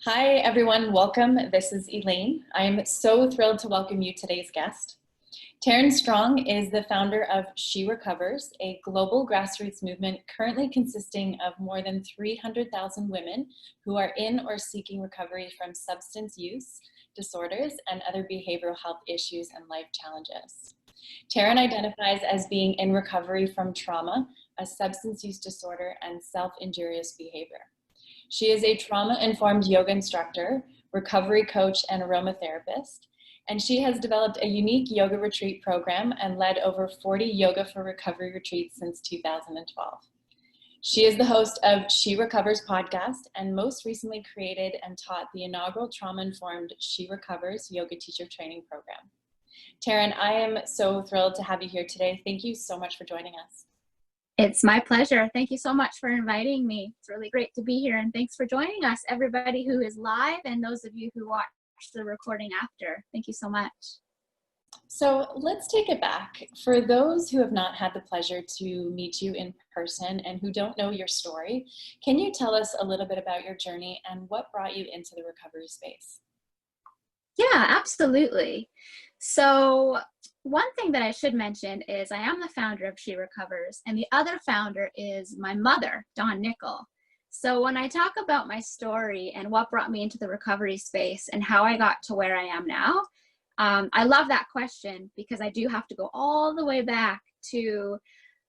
Hi, everyone. Welcome. This is Elaine. I'm so thrilled to welcome you today's guest. Taryn Strong is the founder of She Recovers, a global grassroots movement currently consisting of more than 300,000 women who are in or seeking recovery from substance use disorders and other behavioral health issues and life challenges. Taryn identifies as being in recovery from trauma, a substance use disorder, and self-injurious behavior. She is a trauma-informed yoga instructor, recovery coach, and aromatherapist, and she has developed a unique yoga retreat program and led over 40 Yoga for Recovery retreats since 2012. She is the host of She Recovers podcast and most recently created and taught the inaugural trauma-informed She Recovers yoga teacher training program. Taryn, I am so thrilled to have you here today. Thank you so much for joining us. It's my pleasure. Thank you so much for inviting me. It's really great to be here, and thanks for joining us, everybody who is live and those of you who watch the recording after. Thank you so much. So let's take it back. For those who have not had the pleasure to meet you in person and who don't know your story, can you tell us a little bit about your journey and what brought you into the recovery space? Yeah, absolutely. So one thing that I should mention is I am the founder of She Recovers, and the other founder is my mother, Dawn Nickel. So when I talk about my story and what brought me into the recovery space and how I got to where I am now, I love that question because I do have to go all the way back to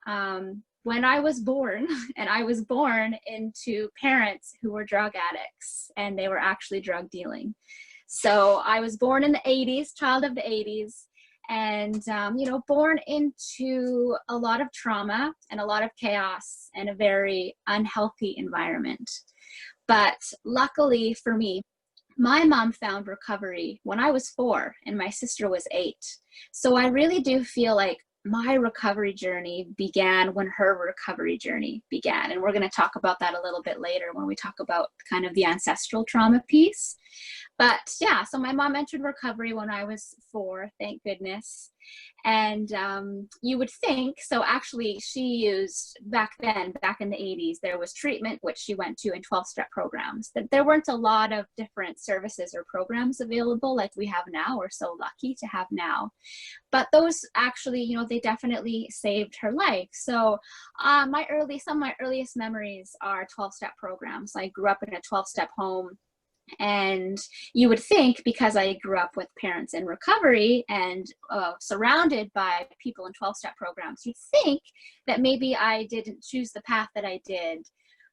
when I was born, and I was born into parents who were drug addicts, and they were actually drug dealing. So I was born in the 80s, child of the 80s, and, born into a lot of trauma and a lot of chaos and a very unhealthy environment. But luckily for me, my mom found recovery when I was 4 and my sister was 8. So I really do feel like my recovery journey began when her recovery journey began. And we're going to talk about that a little bit later when we talk about kind of the ancestral trauma piece. But yeah, so my mom entered recovery when I was 4, thank goodness. And you would think, so actually she used, back then, back in the 80s, there was treatment, which she went to in 12-step programs. There weren't a lot of different services or programs available like we have now. We're so lucky to have now. But those actually, they definitely saved her life. So some of my earliest memories are 12-step programs. I grew up in a 12-step home. And you would think, because I grew up with parents in recovery and surrounded by people in 12-step programs, you'd think that maybe I didn't choose the path that I did.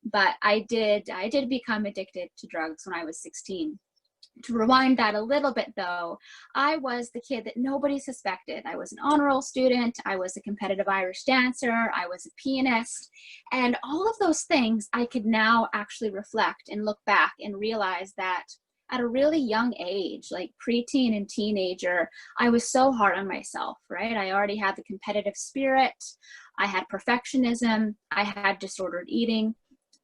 But I did become addicted to drugs when I was 16. To rewind that a little bit, though, I was the kid that nobody suspected. I was an honor roll student. I was a competitive Irish dancer. I was a pianist. And all of those things I could now actually reflect and look back and realize that at a really young age, like preteen and teenager, I was so hard on myself, right? I already had the competitive spirit. I had perfectionism. I had disordered eating.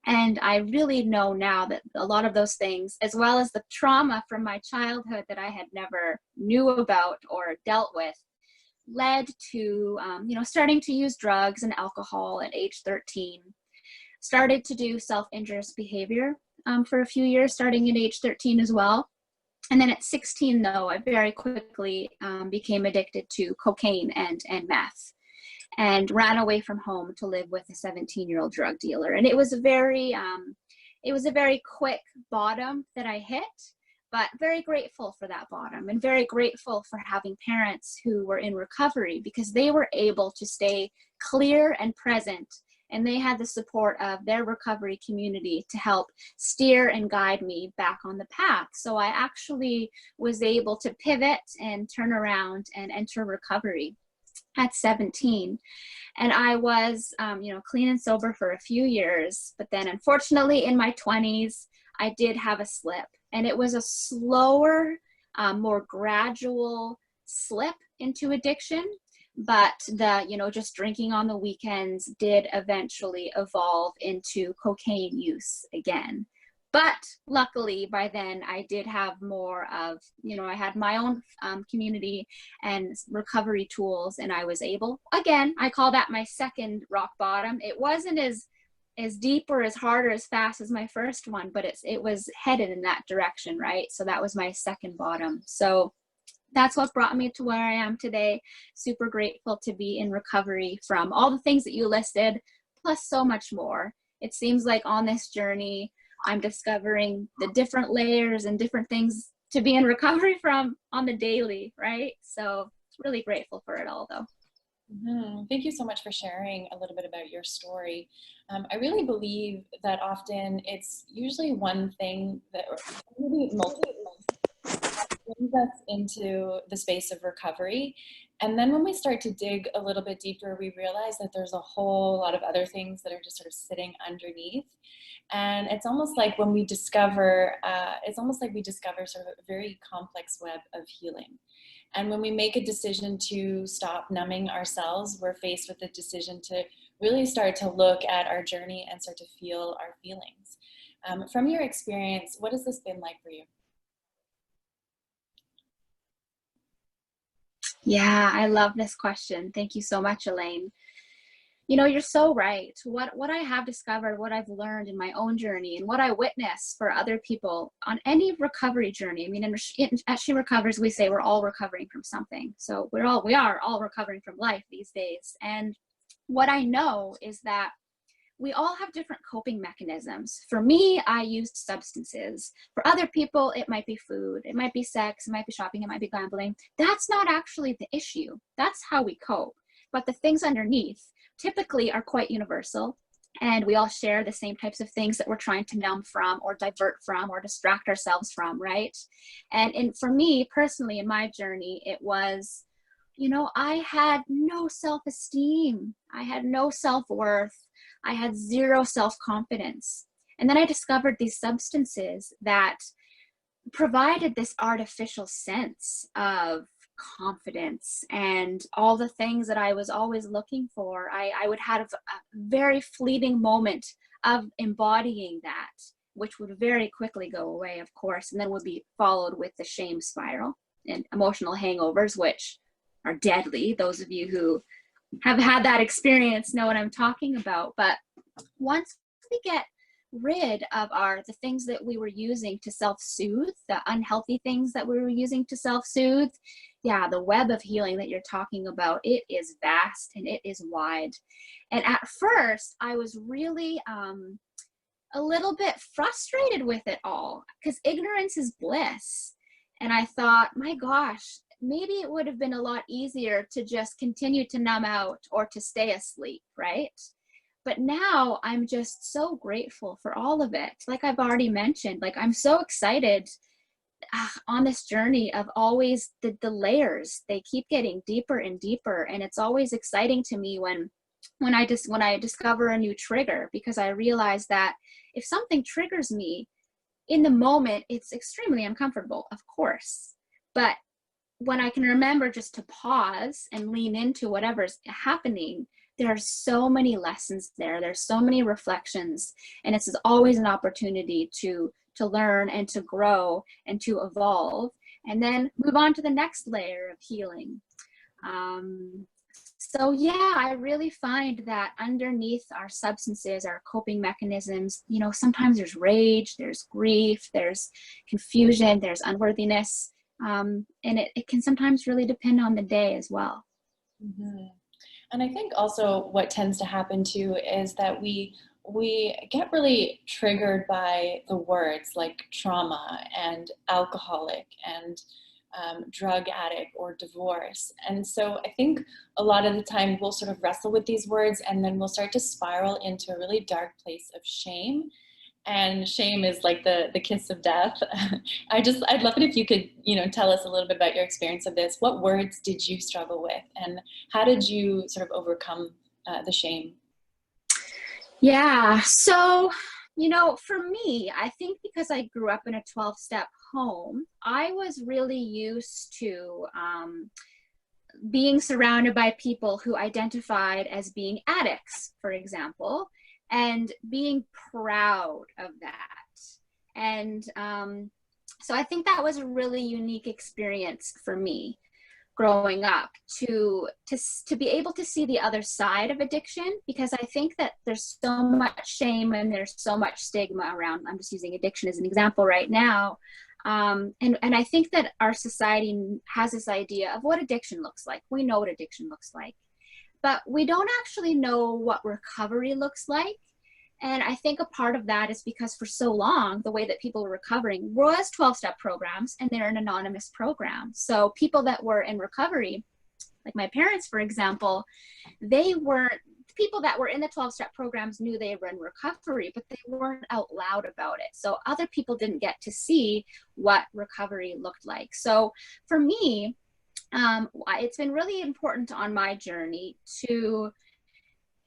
And I really know now that a lot of those things, as well as the trauma from my childhood that I had never knew about or dealt with, led to, starting to use drugs and alcohol at age 13. Started to do self-injurious behavior for a few years, starting at age 13 as well. And then at 16, though, I very quickly became addicted to cocaine and meth, and ran away from home to live with a 17-year-old drug dealer. And it was a very quick bottom that I hit, but very grateful for that bottom and very grateful for having parents who were in recovery, because they were able to stay clear and present, and they had the support of their recovery community to help steer and guide me back on the path. So I actually was able to pivot and turn around and enter recovery at 17. And I was, clean and sober for a few years. But then unfortunately in my 20s, I did have a slip. And it was a slower, more gradual slip into addiction. But just drinking on the weekends did eventually evolve into cocaine use again. But luckily by then I did have more of, I had my own community and recovery tools, and I was able, again, I call that my second rock bottom. It wasn't as as deep or as hard or as fast as my first one, but it was headed in that direction, right? So that was my second bottom. So that's what brought me to where I am today. Super grateful to be in recovery from all the things that you listed, plus so much more. It seems like on this journey, I'm discovering the different layers and different things to be in recovery from on the daily, right? So really grateful for it all, though. Thank you so much for sharing a little bit about your story. I really believe that often it's usually one thing that, or maybe multiple, brings us into the space of recovery. And then when we start to dig a little bit deeper, we realize that there's a whole lot of other things that are just sort of sitting underneath. And it's almost like when we discover, sort of a very complex web of healing. And when we make a decision to stop numbing ourselves, we're faced with the decision to really start to look at our journey and start to feel our feelings. From your experience, what has this been like for you? Yeah, I love this question. Thank you so much, Elaine. You know, you're so right. What I have discovered, what I've learned in my own journey, and what I witness for other people on any recovery journey. I mean, at She Recovers, we say we're all recovering from something. So we are all recovering from life these days. And what I know is that we all have different coping mechanisms. For me, I used substances. For other people, it might be food, it might be sex, it might be shopping, it might be gambling. That's not actually the issue. That's how we cope. But the things underneath typically are quite universal. And we all share the same types of things that we're trying to numb from or divert from or distract ourselves from, right? And for me personally, in my journey, it was, you know, I had no self-esteem. I had no self-worth. I had zero self-confidence. And then I discovered these substances that provided this artificial sense of confidence and all the things that I was always looking for. I would have a very fleeting moment of embodying that, which would very quickly go away, of course, and then would be followed with the shame spiral and emotional hangovers, which are deadly. Those of you who have had that experience know what I'm talking about. But once we get rid of the things that we were using to self-soothe, the unhealthy things that we were using to self-soothe, yeah, the web of healing that you're talking about, it is vast and it is wide. And at first, I was really a little bit frustrated with it all because ignorance is bliss. And I thought, my gosh, maybe it would have been a lot easier to just continue to numb out or to stay asleep, right? But now I'm just so grateful for all of it. Like I've already mentioned, like I'm so excited on this journey of always the layers. They keep getting deeper and deeper. And it's always exciting to me when I discover a new trigger, because I realize that if something triggers me in the moment, it's extremely uncomfortable, of course. But when I can remember just to pause and lean into whatever's happening, there are so many lessons there. There's so many reflections, and it's always an opportunity to learn and to grow and to evolve, and then move on to the next layer of healing. So yeah, I really find that underneath our substances, our coping mechanisms, you know, sometimes there's rage, there's grief, there's confusion, there's unworthiness. And it can sometimes really depend on the day as well. Mm-hmm. And I think also what tends to happen too is that we get really triggered by the words like trauma and alcoholic and drug addict or divorce. And so I think a lot of the time we'll sort of wrestle with these words and then we'll start to spiral into a really dark place of shame. And shame is like the kiss of death. I'd love it if you could, tell us a little bit about your experience of this. What words did you struggle with, and how did you sort of overcome the shame? Yeah. So, for me, I think because I grew up in a 12-step home, I was really used to being surrounded by people who identified as being addicts, for example, and being proud of that. And so I think that was a really unique experience for me. growing up to be able to see the other side of addiction, because I think that there's so much shame and there's so much stigma around. I'm just using addiction as an example right now. And I think that our society has this idea of what addiction looks like. We know what addiction looks like, but we don't actually know what recovery looks like. And I think a part of that is because for so long, the way that people were recovering was 12-step programs, and they're an anonymous program. So people that were in recovery, like my parents, for example, they weren't, people that were in the 12-step programs knew they were in recovery, but they weren't out loud about it. So other people didn't get to see what recovery looked like. So for me, it's been really important on my journey to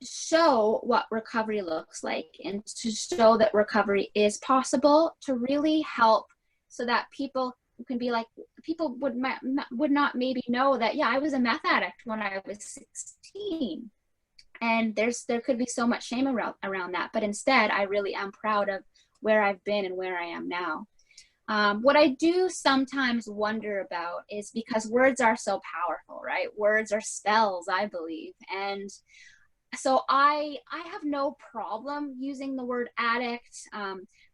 show what recovery looks like and to show that recovery is possible, to really help so that people can be like, people would not maybe know that, yeah, I was a meth addict when I was 16. And there could be so much shame around that. But instead, I really am proud of where I've been and where I am now. What I do sometimes wonder about is, because words are so powerful, right? Words are spells, I believe. And so I have no problem using the word addict,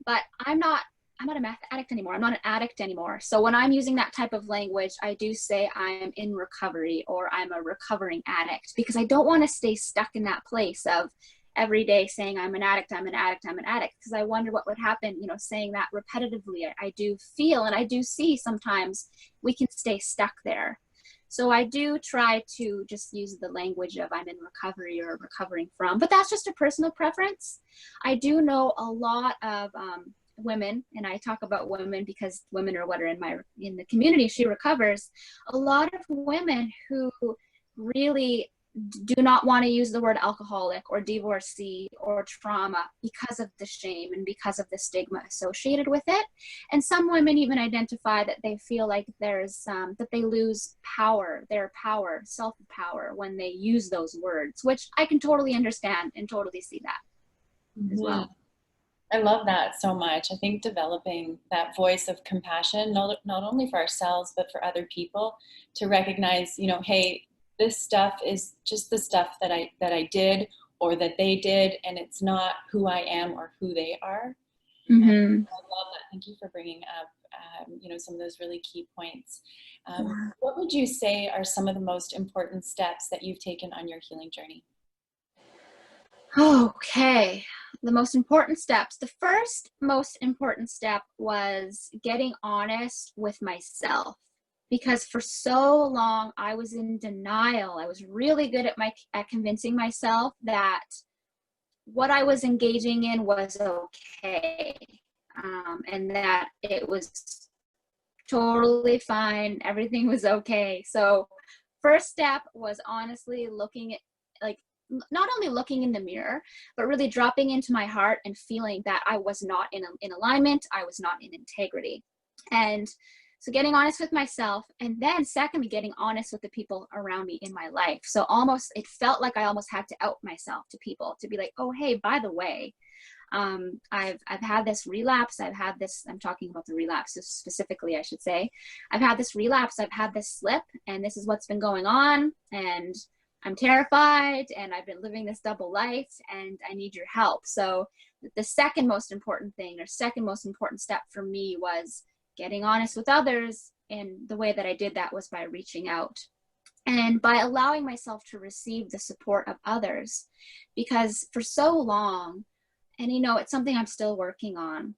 but I'm not a meth addict anymore. I'm not an addict anymore. So when I'm using that type of language, I do say I'm in recovery or I'm a recovering addict, because I don't want to stay stuck in that place of every day saying I'm an addict, I'm an addict, I'm an addict, because I wonder what would happen, saying that repetitively. I do feel and I do see sometimes we can stay stuck there. So I do try to just use the language of I'm in recovery or recovering from, but that's just a personal preference. I do know a lot of women, and I talk about women because women are what are in the community She Recovers, a lot of women who really do not want to use the word alcoholic or divorcee or trauma because of the shame and because of the stigma associated with it. And some women even identify that they feel like there's that they lose their power, self-power, when they use those words, which I can totally understand and totally see that as well. I love that so much. I think developing that voice of compassion, not only for ourselves, but for other people, to recognize, hey, this stuff is just the stuff that I did or that they did, and it's not who I am or who they are. Mm-hmm. I love that. Thank you for bringing up, some of those really key points. What would you say are some of the most important steps that you've taken on your healing journey? Okay, the most important steps. The first most important step was getting honest with myself, because for so long I was in denial. I was really good at convincing myself that what I was engaging in was okay, and that it was totally fine. Everything was okay. So first step was honestly looking at, not only looking in the mirror, but really dropping into my heart and feeling that I was not in alignment. I was not in integrity. And so getting honest with myself, and then secondly, getting honest with the people around me in my life. So it felt like I almost had to out myself to people, to be like, oh, hey, by the way, I've had this relapse. I'm talking about the relapse specifically, I should say. I've had this relapse. I've had this slip, and this is what's been going on. And I'm terrified, and I've been living this double life, and I need your help. So the second most important step for me was getting honest with others. And the way that I did that was by reaching out and by allowing myself to receive the support of others, because for so long, and it's something I'm still working on,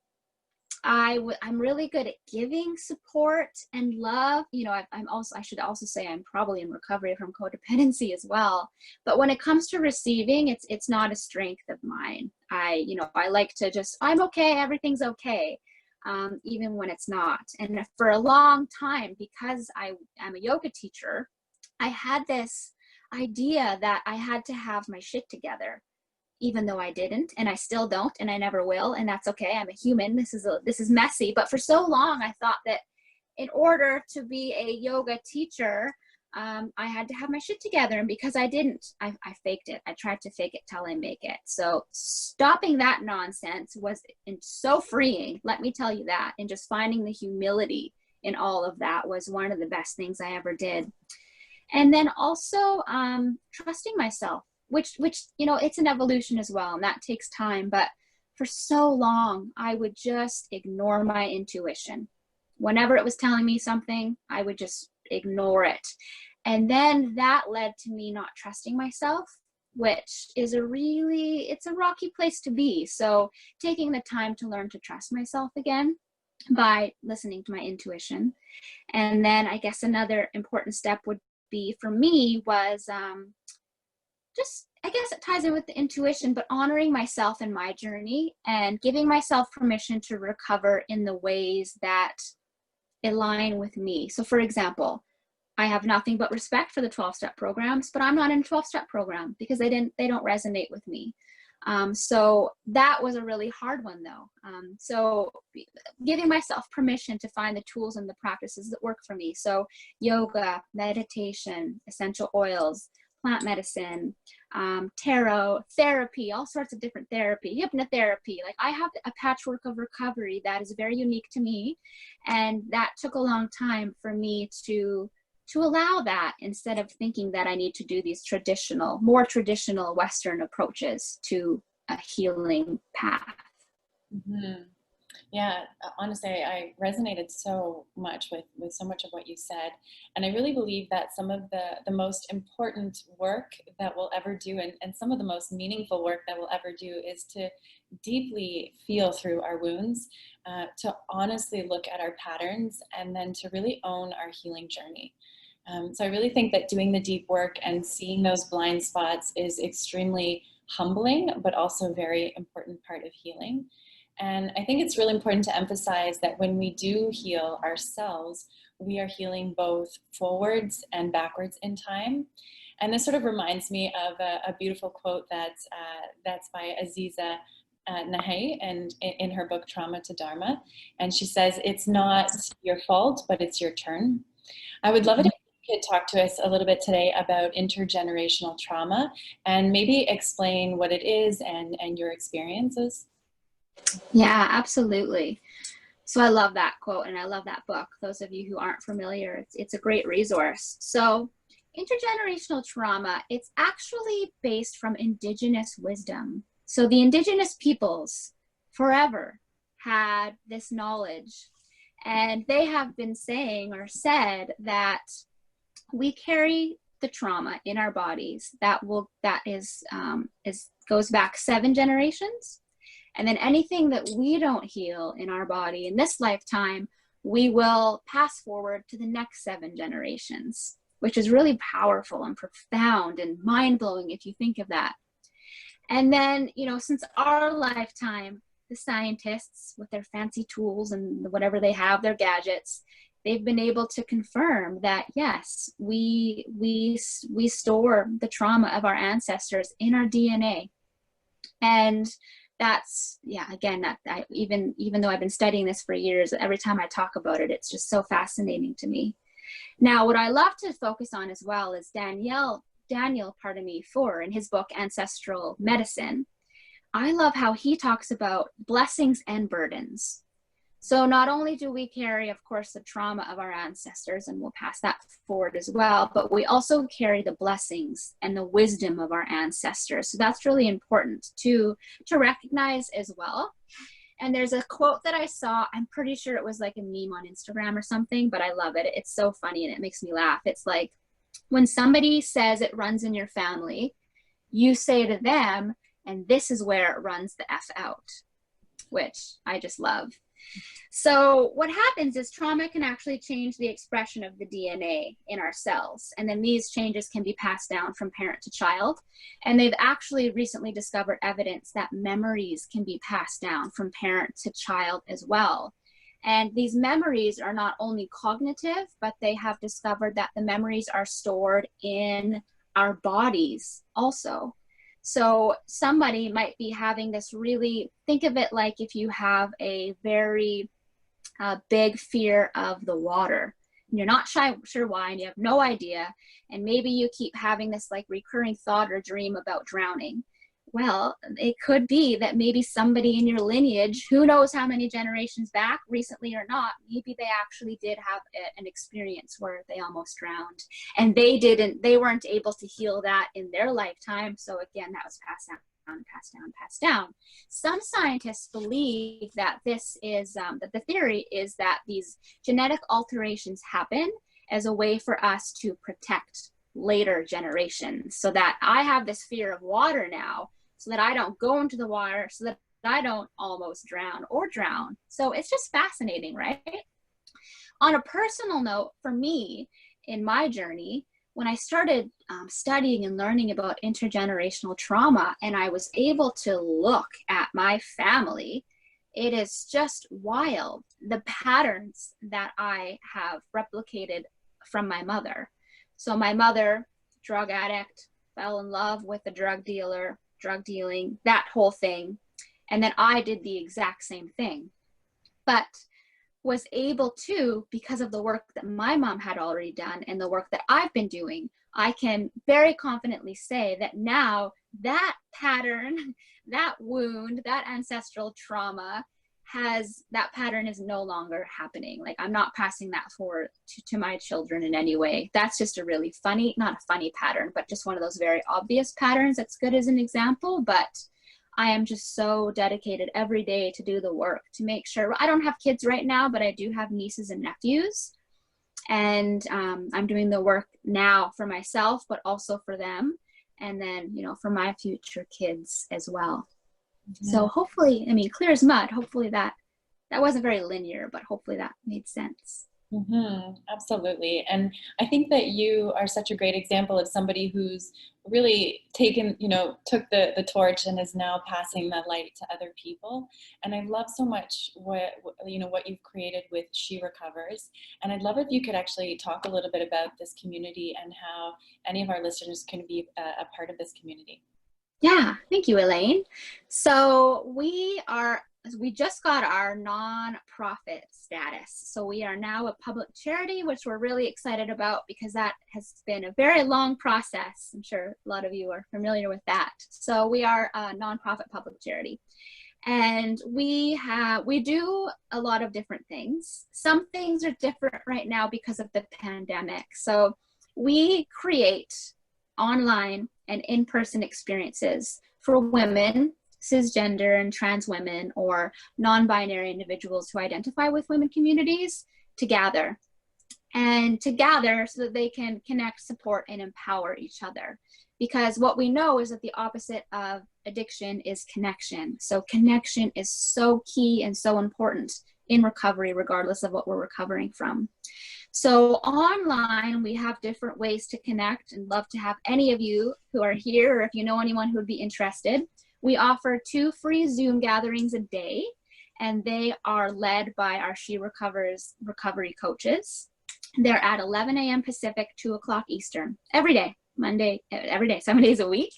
I'm really good at giving support and love. I should also say I'm probably in recovery from codependency as well. But when it comes to receiving, it's not a strength of mine. I like to just, I'm okay, everything's okay, even when it's not. And for a long time, because I am a yoga teacher, I had this idea that I had to have my shit together, even though I didn't, and I still don't, and I never will, and that's okay. I'm a human. This is messy. But for so long, I thought that in order to be a yoga teacher, I had to have my shit together, and because I didn't, I faked it. I tried to fake it till I make it. So stopping that nonsense was so freeing, let me tell you that, and just finding the humility in all of that was one of the best things I ever did. And then also trusting myself, which, you know, it's an evolution as well, and that takes time. But for so long, I would just ignore my intuition. Whenever it was telling me something, I would just ignore it. And then that led to me not trusting myself, which is it's a rocky place to be. So taking the time to learn to trust myself again by listening to my intuition. And then I guess another important step would be for me was just, I guess it ties in with the intuition, but honoring myself in my journey and giving myself permission to recover in the ways that align with me. So for example, I have nothing but respect for the 12-step programs, but I'm not in a 12-step program because they don't resonate with me. So that was a really hard one though. So giving myself permission to find the tools and the practices that work for me. So yoga, meditation, essential oils, plant medicine, tarot, therapy, all sorts of different therapy, hypnotherapy. Like I have a patchwork of recovery that is very unique to me. And that took a long time for me to allow that, instead of thinking that I need to do these more traditional Western approaches to a healing path. Mm-hmm. Yeah, honestly, I resonated so much with so much of what you said. And I really believe that some of the most important work that we'll ever do, and some of the most meaningful work that we'll ever do, is to deeply feel through our wounds, to honestly look at our patterns, and then to really own our healing journey. So I really think that doing the deep work and seeing those blind spots is extremely humbling, but also a very important part of healing. And I think it's really important to emphasize that when we do heal ourselves, we are healing both forwards and backwards in time. And this sort of reminds me of a beautiful quote that's by Aziza Nahay, and in her book Trauma to Dharma. And she says, "It's not your fault, but it's your turn." I would love it if you could talk to us a little bit today about intergenerational trauma and maybe explain what it is and your experiences. Yeah, absolutely. So I love that quote and I love that book. Those of you who aren't familiar, it's a great resource. So intergenerational trauma, it's actually based from indigenous wisdom. So the indigenous peoples forever had this knowledge, and they have been saying or said that we carry the trauma in our bodies that goes back 7 generations. And then anything that we don't heal in our body in this lifetime, we will pass forward to the next 7 generations, which is really powerful and profound and mind-blowing if you think of that. And then, you know, since our lifetime, the scientists with their fancy tools and whatever they have, their gadgets, they've been able to confirm that, yes, we store the trauma of our ancestors in our DNA. And that's, yeah, again, that even though I've been studying this for years, every time I talk about it, it's just so fascinating to me. Now, what I love to focus on as well is Daniel, for in his book, Ancestral Medicine. I love how he talks about blessings and burdens. So not only do we carry, of course, the trauma of our ancestors, and we'll pass that forward as well, but we also carry the blessings and the wisdom of our ancestors. So that's really important to recognize as well. And there's a quote that I saw, I'm pretty sure it was like a meme on Instagram or something, but I love it. It's so funny and it makes me laugh. It's like, when somebody says it runs in your family, you say to them, and this is where it runs the F out, which I just love. So what happens is trauma can actually change the expression of the DNA in our cells. And then these changes can be passed down from parent to child. And they've actually recently discovered evidence that memories can be passed down from parent to child as well. And these memories are not only cognitive, but they have discovered that the memories are stored in our bodies also. So somebody might be having this really, think of it like if you have a very big fear of the water. And you're not sure why, and you have no idea. And maybe you keep having this like recurring thought or dream about drowning. Well, it could be that maybe somebody in your lineage, who knows how many generations back, recently or not, maybe they actually did have an experience where they almost drowned, and they weren't able to heal that in their lifetime. So again, that was passed down, passed down, passed down. Some scientists believe that this is, that the theory is that these genetic alterations happen as a way for us to protect later generations, so that I have this fear of water now, so that I don't go into the water, so that I don't almost drown or drown. So it's just fascinating, right? On a personal note, for me, in my journey, when I started studying and learning about intergenerational trauma, and I was able to look at my family, it is just wild, the patterns that I have replicated from my mother. So my mother, drug addict, fell in love with a drug dealer, drug dealing, that whole thing. And then I did the exact same thing, but was able to, because of the work that my mom had already done and the work that I've been doing, I can very confidently say that now that pattern, that wound, that ancestral trauma that pattern is no longer happening. Like, I'm not passing that forward to my children in any way. That's just a really funny, not a funny pattern, but just one of those very obvious patterns that's good as an example. But I am just so dedicated every day to do the work to make sure. I don't have kids right now, but I do have nieces and nephews. And I'm doing the work now for myself, but also for them. And then, for my future kids as well. Yeah. So hopefully, clear as mud. Hopefully that wasn't very linear, but hopefully that made sense. Mm-hmm. Absolutely. And I think that you are such a great example of somebody who's really took the torch and is now passing that light to other people. And I love so much what you've created with She Recovers. And I'd love if you could actually talk a little bit about this community and how any of our listeners can be a part of this community. Yeah, thank you, Elaine. So we just got our nonprofit status. So we are now a public charity, which we're really excited about because that has been a very long process. I'm sure a lot of you are familiar with that. So we are a nonprofit public charity. And we do a lot of different things. Some things are different right now because of the pandemic. So we create online and in-person experiences for women, cisgender and trans women, or non-binary individuals who identify with women communities to gather so that they can connect, support, and empower each other. Because what we know is that the opposite of addiction is connection. So connection is so key and so important in recovery, regardless of what we're recovering from. So online, we have different ways to connect, and love to have any of you who are here, or if you know anyone who would be interested. We offer 2 free Zoom gatherings a day, and they are led by our She Recovers recovery coaches. They're at 11 a.m. Pacific, 2 o'clock Eastern, every day, every day, 7 days a week.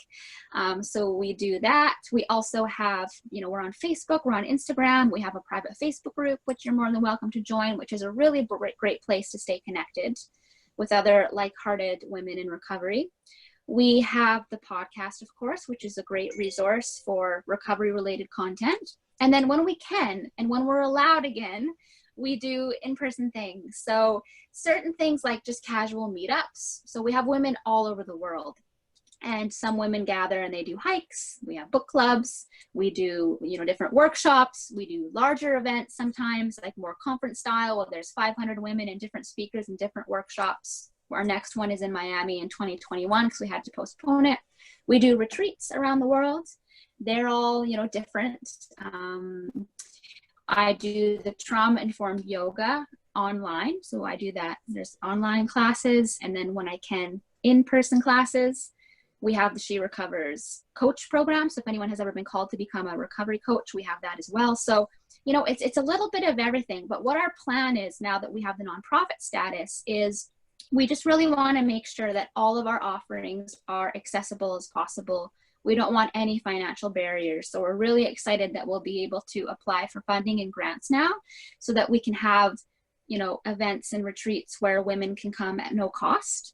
So we do that. We also have, we're on Facebook, we're on Instagram. We have a private Facebook group, which you're more than welcome to join, which is a really great place to stay connected with other like-hearted women in recovery. We have the podcast, of course, which is a great resource for recovery-related content. And then when we can, and when we're allowed again, we do in-person things. So certain things like just casual meetups. So we have women all over the world, and some women gather and they do hikes. We have book clubs. We do, different workshops. We do larger events sometimes, like more conference style, where there's 500 women and different speakers and different workshops. Our next one is in Miami in 2021 because we had to postpone it. We do retreats around the world. They're all, different. I do the trauma-informed yoga online. So I do that. There's online classes. And then when I can, in-person classes. We have the She Recovers coach program. So if anyone has ever been called to become a recovery coach, we have that as well. So, it's a little bit of everything. But what our plan is now that we have the nonprofit status is we just really want to make sure that all of our offerings are accessible as possible. We don't want any financial barriers. So we're really excited that we'll be able to apply for funding and grants now so that we can have, events and retreats where women can come at no cost.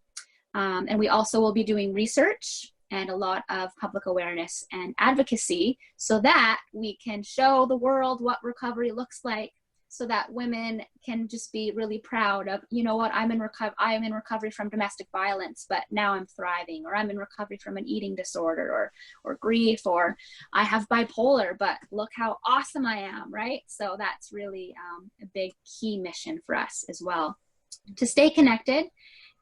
And we also will be doing research and a lot of public awareness and advocacy so that we can show the world what recovery looks like, so that women can just be really proud of, you know what, I am in recovery from domestic violence, but now I'm thriving, or I'm in recovery from an eating disorder or grief, or I have bipolar, but look how awesome I am, right? So that's really a big key mission for us as well. To stay connected,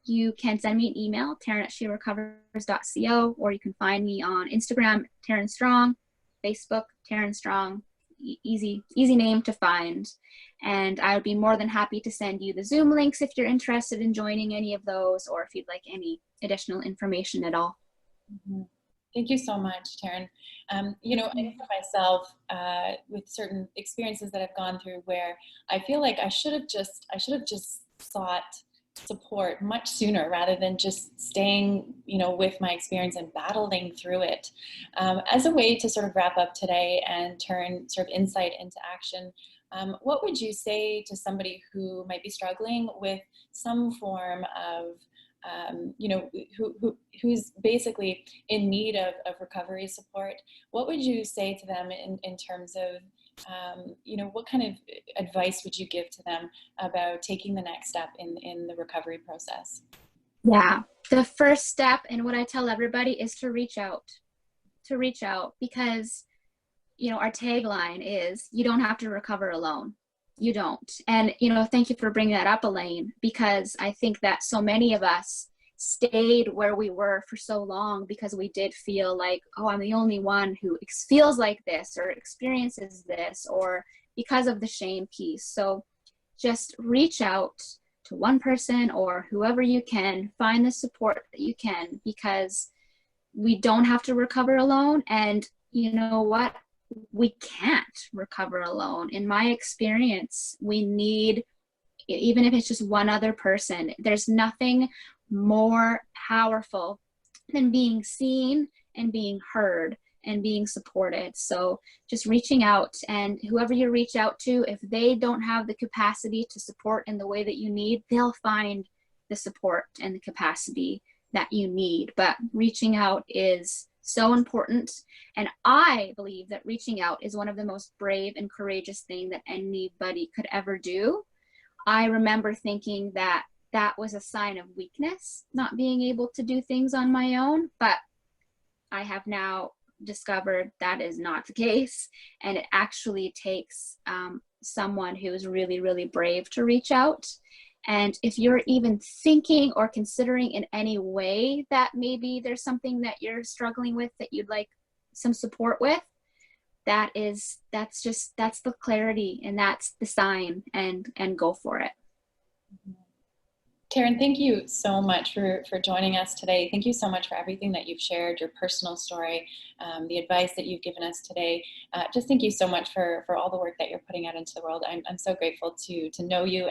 you can send me an email, Taryn@sherecovers.co, or you can find me on Instagram, Taryn Strong, Facebook, Taryn Strong. Easy name to find. And I would be more than happy to send you the Zoom links if you're interested in joining any of those, or if you'd like any additional information at all. Mm-hmm. Thank you so much, Taryn. You know, I know for myself, with certain experiences that I've gone through, where I feel like I should have just sought support much sooner, rather than just staying, you know, with my experience and battling through it. As a way to sort of wrap up today and turn sort of insight into action, what would you say to somebody who might be struggling with some form of, you know, who's basically in need of recovery support? What would you say to them in terms of, you know, what kind of advice would you give to them about taking the next step in the recovery process? Yeah, the first step, and what I tell everybody, is to reach out, because, you know, our tagline is, you don't have to recover alone. You don't. And, you know, thank you for bringing that up, Elaine, because I think that so many of us stayed where we were for so long because we did feel like, oh, I'm the only one who feels like this or experiences this, or because of the shame piece. So just reach out to one person or whoever you can, find the support that you can, because we don't have to recover alone. And you know what? We can't recover alone. In my experience, we need, even if it's just one other person, there's nothing more powerful than being seen and being heard and being supported. So just reaching out, and whoever you reach out to, if they don't have the capacity to support in the way that you need, they'll find the support and the capacity that you need. But reaching out is so important. And I believe that reaching out is one of the most brave and courageous thing that anybody could ever do. I remember thinking that that was a sign of weakness, not being able to do things on my own, but I have now discovered that is not the case. And it actually takes someone who is really, really brave to reach out. And if you're even thinking or considering in any way that maybe there's something that you're struggling with that you'd like some support with, that's the clarity, and that's the sign, and go for it. Taryn, thank you so much for joining us today. Thank you so much for everything that you've shared, your personal story, the advice that you've given us today. Just thank you so much for all the work that you're putting out into the world. I'm so grateful to know you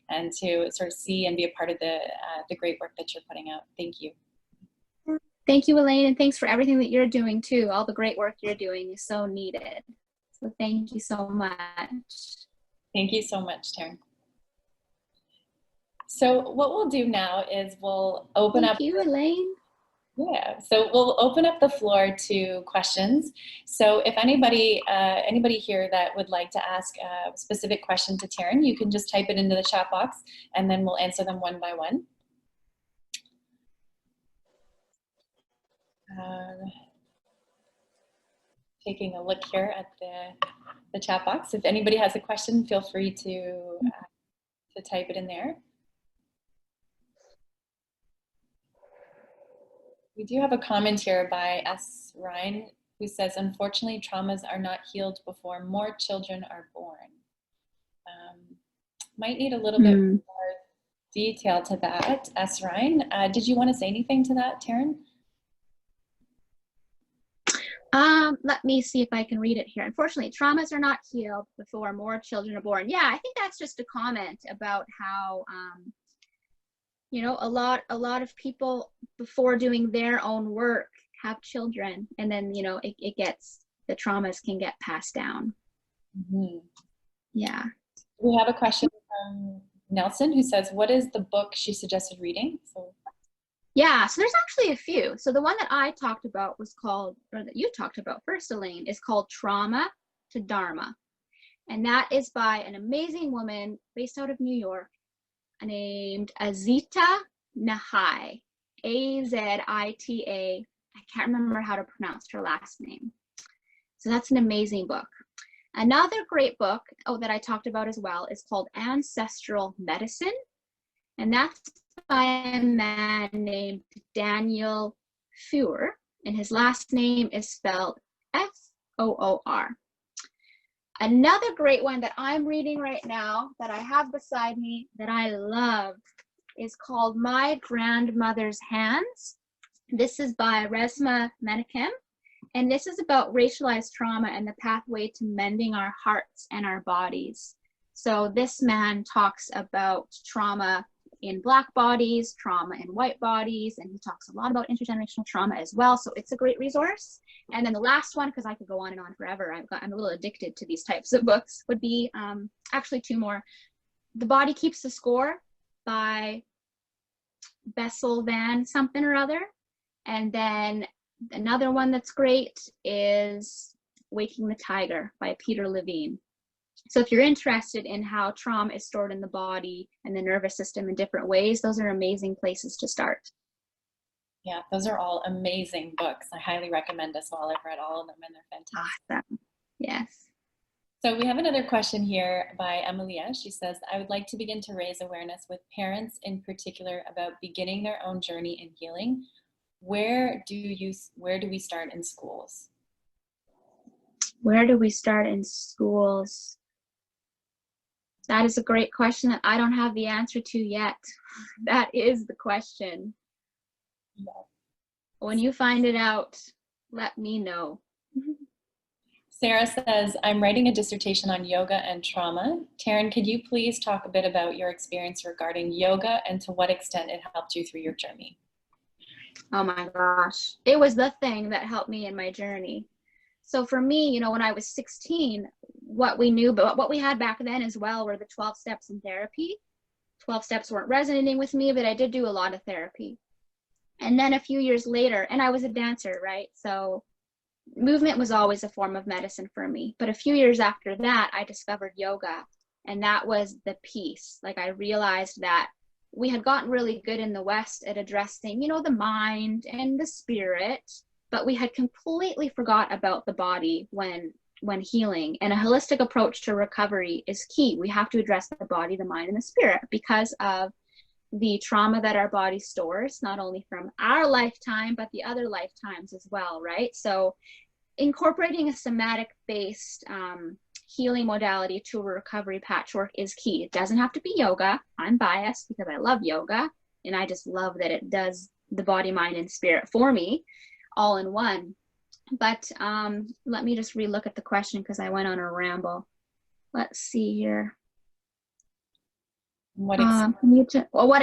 and to sort of see and be a part of the great work that you're putting out. Thank you. Thank you, Elaine, and thanks for everything that you're doing too. All the great work you're doing is so needed. So thank you so much. Thank you so much, Taryn. So what we'll do now is we'll open up. Thank you, Elaine. Yeah, so we'll open up the floor to questions. So if anybody here that would like to ask a specific question to Taryn, you can just type it into the chat box, and then we'll answer them one by one. Taking a look here at the chat box. If anybody has a question, feel free to type it in there. We do have a comment here by S. Ryan, who says, unfortunately, traumas are not healed before more children are born. Might need a little bit more detail to that, S. Ryan. Did you want to say anything to that, Taryn? Let me see if I can read it here. Unfortunately, traumas are not healed before more children are born. Yeah, I think that's just a comment about how, you know, a lot of people before doing their own work have children, and then, you know, the traumas can get passed down. Mm-hmm. Yeah. We have a question from Nelson, who says, what is the book she suggested reading? So Yeah, so there's actually a few. So the one that I talked about was called, or that you talked about first, Elaine, is called Trauma to Dharma. And that is by an amazing woman based out of New York named Azita Nahai, Azita. I can't remember how to pronounce her last name. So that's an amazing book. Another great book, that I talked about as well, is called Ancestral Medicine. And that's by a man named Daniel Foor, and his last name is spelled Foor. Another great one that I'm reading right now that I have beside me that I love is called My Grandmother's Hands. This is by Resmaa Menakem, and this is about racialized trauma and the pathway to mending our hearts and our bodies. So this man talks about trauma in Black bodies, trauma in white bodies, and he talks a lot about intergenerational trauma as well. So it's a great resource. And then the last one, because I could go on and on forever, I'm a little addicted to these types of books, would be actually two more. The Body Keeps the Score by Bessel van something or other. And then another one that's great is Waking the Tiger by Peter Levine. So if you're interested in how trauma is stored in the body and the nervous system in different ways, those are amazing places to start. Yeah, those are all amazing books. I highly recommend as well. I've read all of them and they're fantastic. Awesome. Yes. So we have another question here by Emilia. She says, I would like to begin to raise awareness with parents in particular about beginning their own journey in healing. Where do we start in schools? Where do we start in schools? That is a great question that I don't have the answer to yet. That is the question. Yeah. When you find it out, let me know. Sarah says, I'm writing a dissertation on yoga and trauma. Taryn, could you please talk a bit about your experience regarding yoga and to what extent it helped you through your journey? Oh my gosh. It was the thing that helped me in my journey. So for me, when I was 16, what we knew, but what we had back then as well were the 12 steps in therapy. 12 steps weren't resonating with me, but I did do a lot of therapy. And then a few years later, and I was a dancer, right? So movement was always a form of medicine for me. But a few years after that, I discovered yoga, and that was the piece. Like I realized that we had gotten really good in the West at addressing, the mind and the spirit, but we had completely forgot about the body when healing. And a holistic approach to recovery is key. We have to address the body, the mind, and the spirit because of the trauma that our body stores, not only from our lifetime, but the other lifetimes as well, right? So incorporating a somatic-based healing modality to a recovery patchwork is key. It doesn't have to be yoga. I'm biased because I love yoga, and I just love that it does the body, mind, and spirit for me all in one. But let me just relook at the question because I went on a ramble. Let's see here. What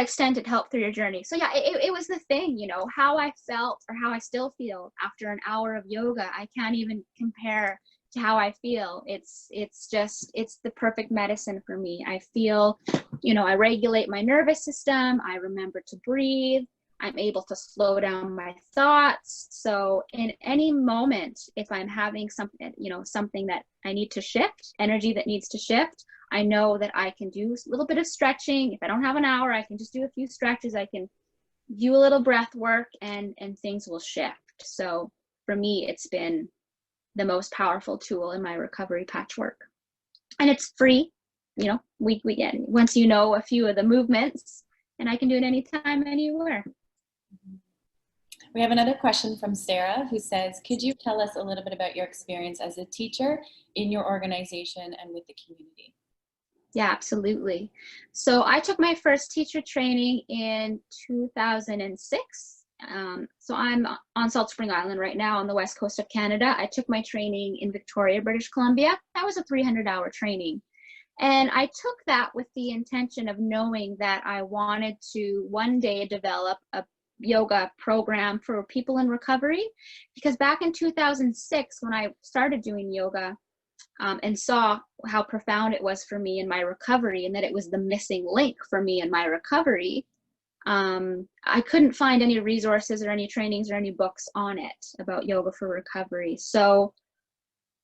extent it helped through your journey? So yeah, it was the thing, how I felt or how I still feel after an hour of yoga. I can't even compare to how I feel. It's the perfect medicine for me. I feel, I regulate my nervous system. I remember to breathe. I'm able to slow down my thoughts. So in any moment, if I'm having something, something that I need to shift, energy that needs to shift, I know that I can do a little bit of stretching. If I don't have an hour, I can just do a few stretches. I can do a little breath work and things will shift. So for me, it's been the most powerful tool in my recovery patchwork. And it's free, we get once a few of the movements, and I can do it anytime, anywhere. We have another question from Sarah who says, could you tell us a little bit about your experience as a teacher in your organization and with the community? Yeah, absolutely. So I took my first teacher training in 2006. So I'm on Salt Spring Island right now on the west coast of Canada. I took my training in Victoria, British Columbia. That was a 300-hour training. And I took that with the intention of knowing that I wanted to one day develop a yoga program for people in recovery. Because back in 2006, when I started doing yoga, and saw how profound it was for me in my recovery, and that it was the missing link for me in my recovery, I couldn't find any resources or any trainings or any books on it about yoga for recovery. So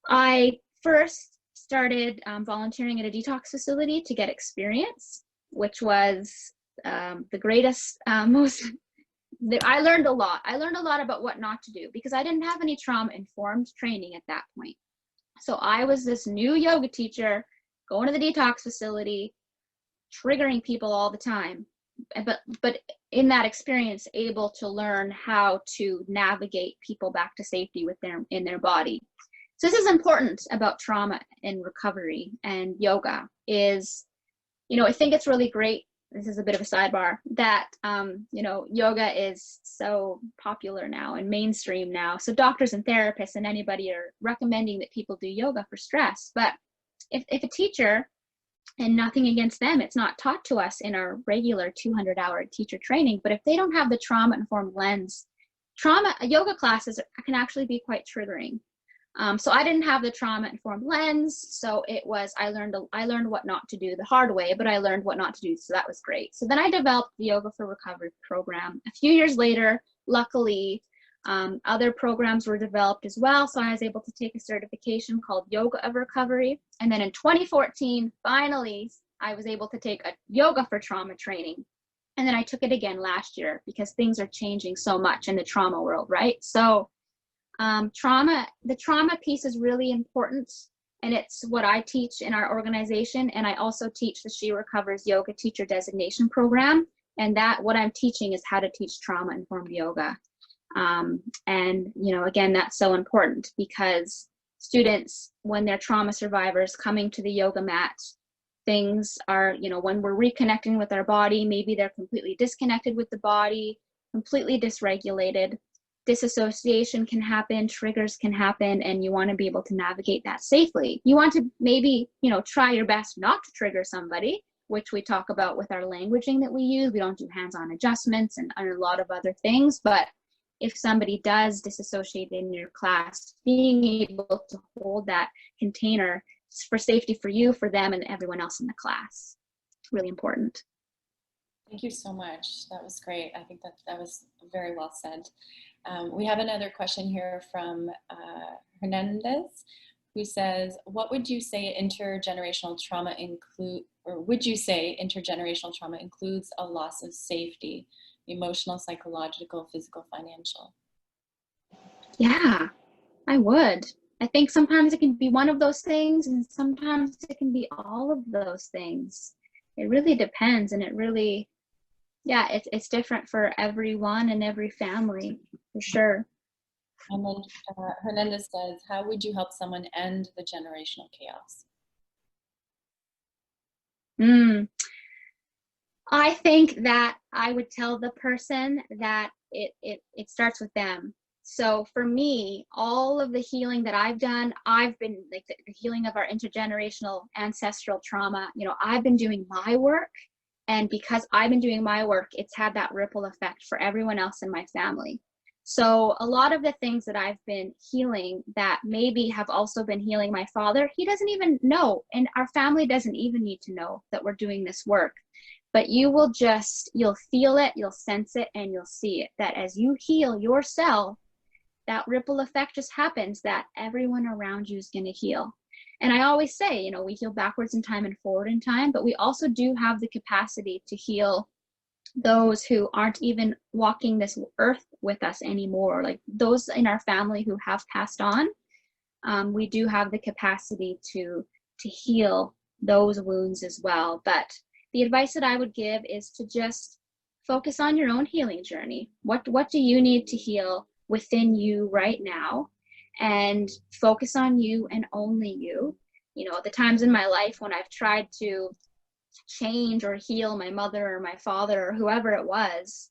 I first started volunteering at a detox facility to get experience, which was the greatest, I learned a lot. I learned a lot about what not to do because I didn't have any trauma-informed training at that point. So I was this new yoga teacher going to the detox facility, triggering people all the time. But in that experience, able to learn how to navigate people back to safety in their body. So this is important about trauma and recovery, and yoga is, I think it's really great. This is a bit of a sidebar that, yoga is so popular now and mainstream now. So doctors and therapists and anybody are recommending that people do yoga for stress. But if a teacher, and nothing against them, it's not taught to us in our regular 200-hour teacher training, but if they don't have the trauma-informed lens, yoga classes can actually be quite triggering. So I didn't have the trauma-informed lens, so I learned what not to do the hard way, but I learned what not to do, so that was great. So then I developed the Yoga for Recovery program. A few years later, luckily, other programs were developed as well, so I was able to take a certification called Yoga of Recovery. And then in 2014, finally, I was able to take a Yoga for Trauma training. And then I took it again last year because things are changing so much in the trauma world, right? So the trauma piece is really important, and it's what I teach in our organization. And I also teach the She Recovers Yoga Teacher Designation Program. And what I'm teaching is how to teach trauma-informed yoga. And, again, that's so important because students, when they're trauma survivors coming to the yoga mat, things are, when we're reconnecting with our body, maybe they're completely disconnected with the body, completely dysregulated. Disassociation can happen, triggers can happen, and you want to be able to navigate that safely. You want to maybe, try your best not to trigger somebody, which we talk about with our languaging that we use. We don't do hands-on adjustments and a lot of other things, but if somebody does disassociate in your class, being able to hold that container for safety for you, for them, and everyone else in the class. Really important. Thank you so much. That was great. I think that was very well said. We have another question here from Hernandez, who says, what would you say intergenerational trauma would you say intergenerational trauma includes a loss of safety? Emotional, psychological, physical, financial? Yeah, I would. I think sometimes it can be one of those things, and sometimes it can be all of those things. It really depends, and it's different for everyone and every family, for sure. And then Hernandez says, how would you help someone end the generational chaos? I think that I would tell the person that it starts with them. So for me, all of the healing that I've done, I've been like the healing of our intergenerational ancestral trauma, I've been doing my work. And because I've been doing my work, it's had that ripple effect for everyone else in my family. So a lot of the things that I've been healing that maybe have also been healing my father, he doesn't even know. And our family doesn't even need to know that we're doing this work. But you'll feel it, you'll sense it, and you'll see it, that as you heal yourself, that ripple effect just happens, that everyone around you is going to heal. And I always say, we heal backwards in time and forward in time, but we also do have the capacity to heal those who aren't even walking this earth with us anymore, like those in our family who have passed on. We do have the capacity to heal those wounds as well. But the advice that I would give is to just focus on your own healing journey. What do you need to heal within you right now? And focus on you and only you. The times in my life when I've tried to change or heal my mother or my father or whoever it was,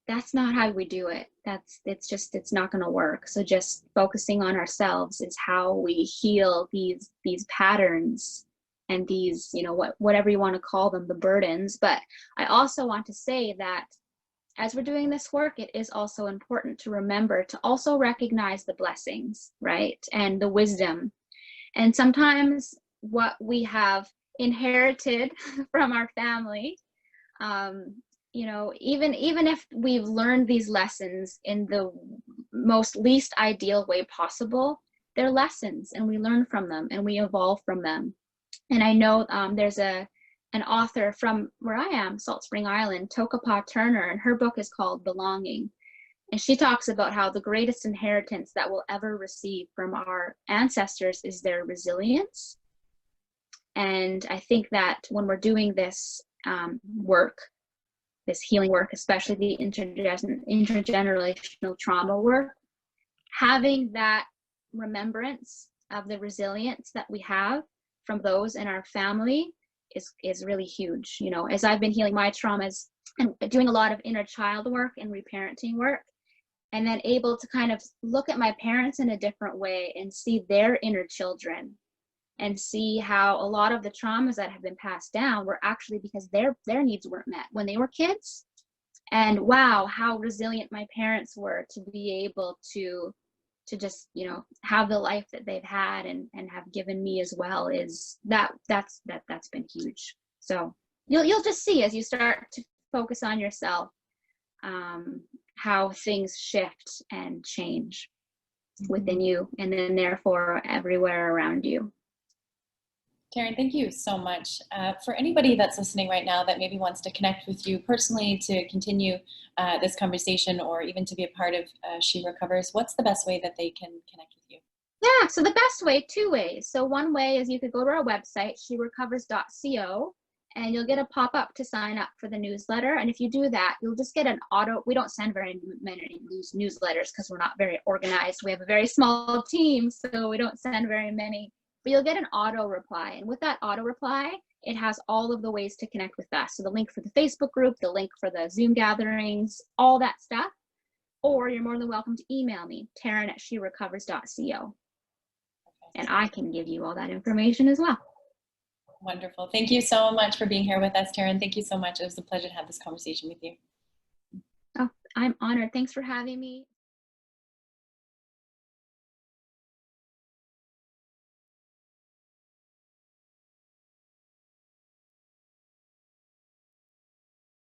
that's not how we do it. It's not going to work. So just focusing on ourselves is how we heal these patterns and these, whatever you want to call them, the burdens. But I also want to say that as we're doing this work, it is also important to remember to also recognize the blessings, right? And the wisdom. And sometimes what we have inherited from our family, you know, even if we've learned these lessons in the most least ideal way possible, they're lessons, and we learn from them and we evolve from them. And I know there's an author from where I am, Salt Spring Island, Tokapa Turner, and her book is called Belonging. And she talks about how the greatest inheritance that we'll ever receive from our ancestors is their resilience. And I think that when we're doing this work, this healing work, especially the intergenerational trauma work, having that remembrance of the resilience that we have from those in our family is really huge. You know, as I've been healing my traumas and doing a lot of inner child work and reparenting work, and then able to kind of look at my parents in a different way and see their inner children, and see how a lot of the traumas that have been passed down were actually because their needs weren't met when they were kids. And wow, how resilient my parents were to be able to just, you know, have the life that they've had and have given me as well, is that's been huge. So you'll just see as you start to focus on yourself, how things shift and change within you, and then therefore everywhere around you. Taryn, thank you so much. For anybody that's listening right now that maybe wants to connect with you personally to continue this conversation, or even to be a part of She Recovers, what's the best way that they can connect with you? Yeah, so the best way, two ways. So one way is you could go to our website, sherecovers.co, and you'll get a pop-up to sign up for the newsletter. And if you do that, you'll just get an auto. We don't send very many newsletters because we're not very organized. We have a very small team, so we don't send very many. But you'll get an auto reply. And with that auto reply, it has all of the ways to connect with us. So the link for the Facebook group, the link for the Zoom gatherings, all that stuff. Or you're more than welcome to email me, Taryn@sherecovers.co. And I can give you all that information as well. Wonderful. Thank you so much for being here with us, Taryn. Thank you so much. It was a pleasure to have this conversation with you. Oh, I'm honored. Thanks for having me.